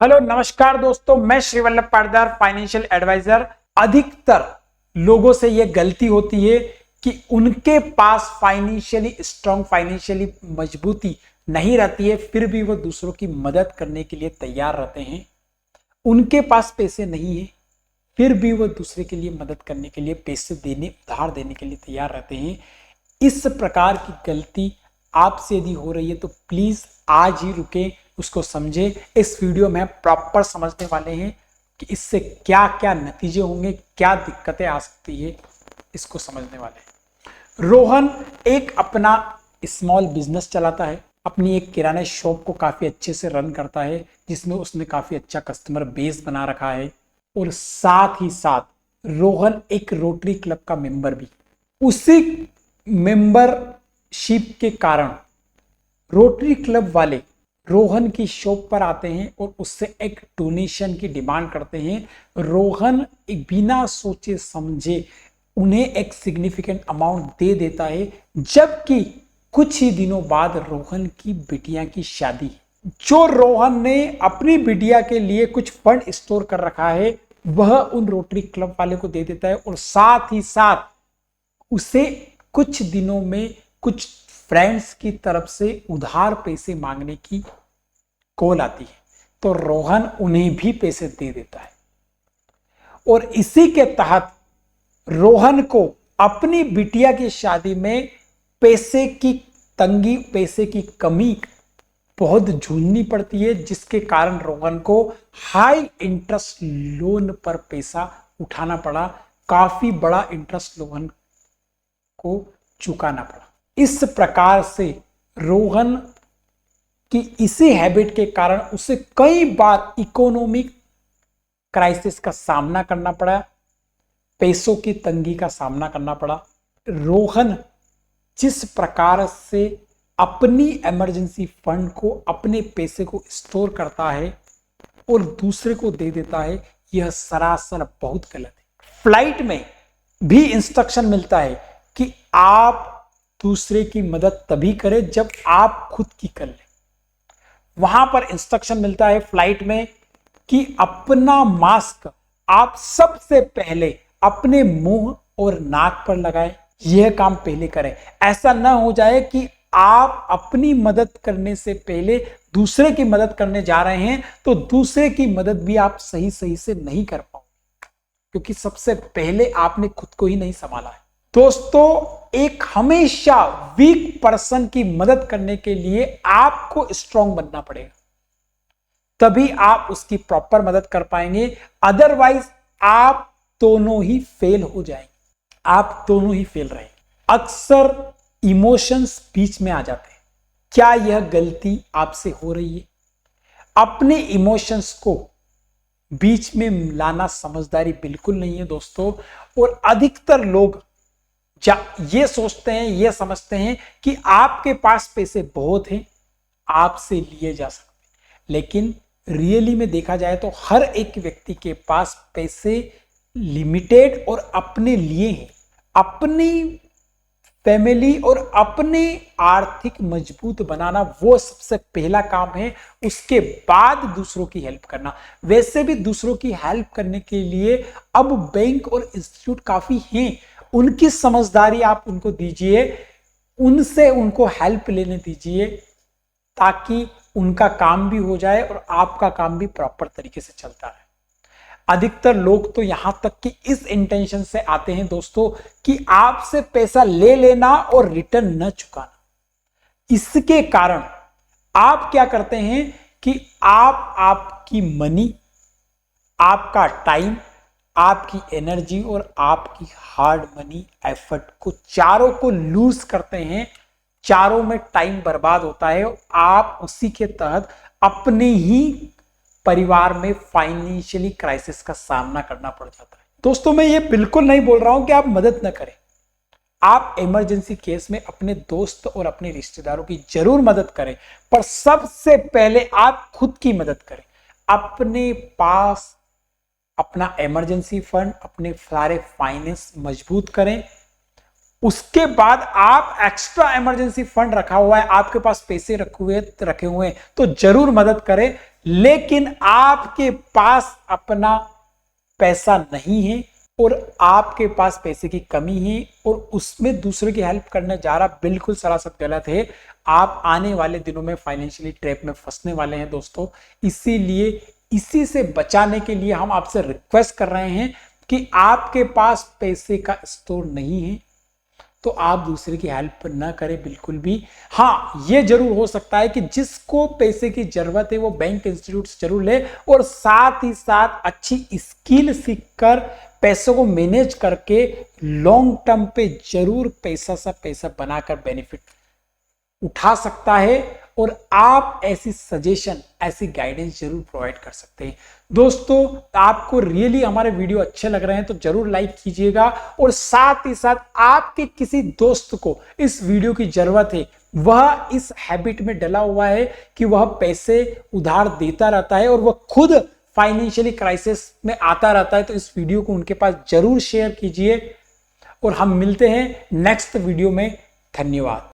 Hello नमस्कार दोस्तों, मैं श्री वल्लभ पाटीदार फाइनेंशियल एडवाइजर। अधिकतर लोगों से यह गलती होती है कि उनके पास फाइनेंशियली स्ट्रांग, फाइनेंशियली मजबूती नहीं रहती है, फिर भी वो दूसरों की मदद करने के लिए तैयार रहते हैं। उनके पास पैसे नहीं है, फिर भी वो दूसरे के लिए मदद करने के लिए पैसे देने, उधार देने के लिए तैयार रहते हैं। इस प्रकार की गलती आपसे यदि हो रही है तो प्लीज आज ही रुके, उसको समझे। इस वीडियो में प्रॉपर समझने वाले हैं कि इससे क्या क्या नतीजे होंगे, क्या दिक्कतें आ सकती है, इसको समझने वाले हैं। रोहन एक अपना स्मॉल बिजनेस चलाता है, अपनी एक किराने शॉप को काफी अच्छे से रन करता है, जिसमें उसने काफी अच्छा कस्टमर बेस बना रखा है। और साथ ही साथ रोहन एक रोटरी क्लब का मेंबर भी। उसी मेंबरशिप के कारण रोटरी क्लब वाले रोहन की शॉप पर आते हैं और उससे एक डोनेशन की डिमांड करते हैं। रोहन एक बिना सोचे समझे उन्हें एक सिग्निफिकेंट अमाउंट दे देता है, जबकि कुछ ही दिनों बाद रोहन की बिटिया की शादी, जो रोहन ने अपनी बिटिया के लिए कुछ फंड स्टोर कर रखा है, वह उन रोटरी क्लब वाले को दे देता है। और साथ ही साथ उसे कुछ दिनों में कुछ फ्रेंड्स की तरफ से उधार पैसे मांगने की कॉल आती है, तो रोहन उन्हें भी पैसे दे देता है। और इसी के तहत रोहन को अपनी बिटिया की शादी में पैसे की तंगी, पैसे की कमी बहुत झूलनी पड़ती है, जिसके कारण रोहन को हाई इंटरेस्ट लोन पर पैसा उठाना पड़ा। काफी बड़ा इंटरेस्ट रोहन को चुकाना पड़ा। इस प्रकार से रोहन की इसी हैबिट के कारण उसे कई बार इकोनॉमिक क्राइसिस का सामना करना पड़ा, पैसों की तंगी का सामना करना पड़ा। रोहन जिस प्रकार से अपनी इमरजेंसी फंड को, अपने पैसे को स्टोर करता है और दूसरे को दे देता है, यह सरासर बहुत गलत है। फ्लाइट में भी इंस्ट्रक्शन मिलता है कि आप दूसरे की मदद तभी करें जब आप खुद की कर लें। वहां पर इंस्ट्रक्शन मिलता है फ्लाइट में कि अपना मास्क आप सबसे पहले अपने मुंह और नाक पर लगाएं। यह काम पहले करें। ऐसा ना हो जाए कि आप अपनी मदद करने से पहले दूसरे की मदद करने जा रहे हैं तो दूसरे की मदद भी आप सही से नहीं कर पाओगे, क्योंकि सबसे पहले आपने खुद को ही नहीं संभाला है। दोस्तों, एक हमेशा वीक पर्सन की मदद करने के लिए आपको स्ट्रांग बनना पड़ेगा, तभी आप उसकी प्रॉपर मदद कर पाएंगे। अदरवाइज आप दोनों ही फेल हो जाएंगे, आप दोनों ही फेल रहेंगे। अक्सर इमोशंस बीच में आ जाते हैं। क्या यह गलती आपसे हो रही है? अपने इमोशंस को बीच में लाना समझदारी बिल्कुल नहीं है दोस्तों। और अधिकतर लोग ये सोचते हैं, ये समझते हैं कि आपके पास पैसे बहुत हैं, आपसे लिए जा सकते हैं, लेकिन रियली में देखा जाए तो हर एक व्यक्ति के पास पैसे लिमिटेड और अपने लिए हैं। अपनी फैमिली और अपने आर्थिक मजबूत बनाना वो सबसे पहला काम है, उसके बाद दूसरों की हेल्प करना। वैसे भी दूसरों की हेल्प करने के लिए अब बैंक और इंस्टीट्यूट काफी हैं, उनकी समझदारी आप उनको दीजिए, उनसे उनको हेल्प लेने दीजिए, ताकि उनका काम भी हो जाए और आपका काम भी प्रॉपर तरीके से चलता रहे। अधिकतर लोग तो यहां तक कि इस इंटेंशन से आते हैं दोस्तों कि आपसे पैसा ले लेना और रिटर्न न चुकाना। इसके कारण आप क्या करते हैं कि आप आपकी मनी, आपका टाइम, आपकी एनर्जी और आपकी हार्ड मनी एफर्ट को चारों को लूज करते हैं। चारों में टाइम बर्बाद होता है। आप उसी के तहत अपने ही परिवार में फाइनेंशियली क्राइसिस का सामना करना पड़ जाता है। दोस्तों, मैं ये बिल्कुल नहीं बोल रहा हूं कि आप मदद न करें। आप इमरजेंसी केस में अपने दोस्त और अपने रिश्तेदारों की जरूर मदद करें, पर सबसे पहले आप खुद की मदद करें। अपने पास अपना इमरजेंसी फंड, अपने सारे फाइनेंस मजबूत करें, उसके बाद आप एक्स्ट्रा इमरजेंसी फंड रखा हुआ है, आपके पास पैसे रखे हुए हैं तो जरूर मदद करें। लेकिन आपके पास अपना पैसा नहीं है और आपके पास पैसे की कमी है और उसमें दूसरे की हेल्प करने जा रहा, बिल्कुल सरासर गलत है। आप आने वाले दिनों में फाइनेंशियली ट्रैप में फंसने वाले हैं दोस्तों। इसीलिए इसी से बचाने के लिए हम आपसे रिक्वेस्ट कर रहे हैं कि आपके पास पैसे का स्टोर नहीं है तो आप दूसरे की हेल्प ना करें बिल्कुल भी। हाँ, यह जरूर हो सकता है कि जिसको पैसे की जरूरत है वो बैंक इंस्टीट्यूट से जरूर ले और साथ ही साथ अच्छी स्किल सीखकर पैसों को मैनेज करके लॉन्ग टर्म पे जरूर पैसा बनाकर बेनिफिट उठा सकता है। और आप ऐसी सजेशन, ऐसी गाइडेंस जरूर प्रोवाइड कर सकते हैं। दोस्तों, आपको रियली हमारे वीडियो अच्छे लग रहे हैं तो जरूर लाइक कीजिएगा और साथ ही साथ आपके किसी दोस्त को इस वीडियो की जरूरत है, वह इस हैबिट में डला हुआ है कि वह पैसे उधार देता रहता है और वह खुद फाइनेंशियली क्राइसिस में आता रहता है, तो इस वीडियो को उनके पास जरूर शेयर कीजिए। और हम मिलते हैं नेक्स्ट वीडियो में। धन्यवाद।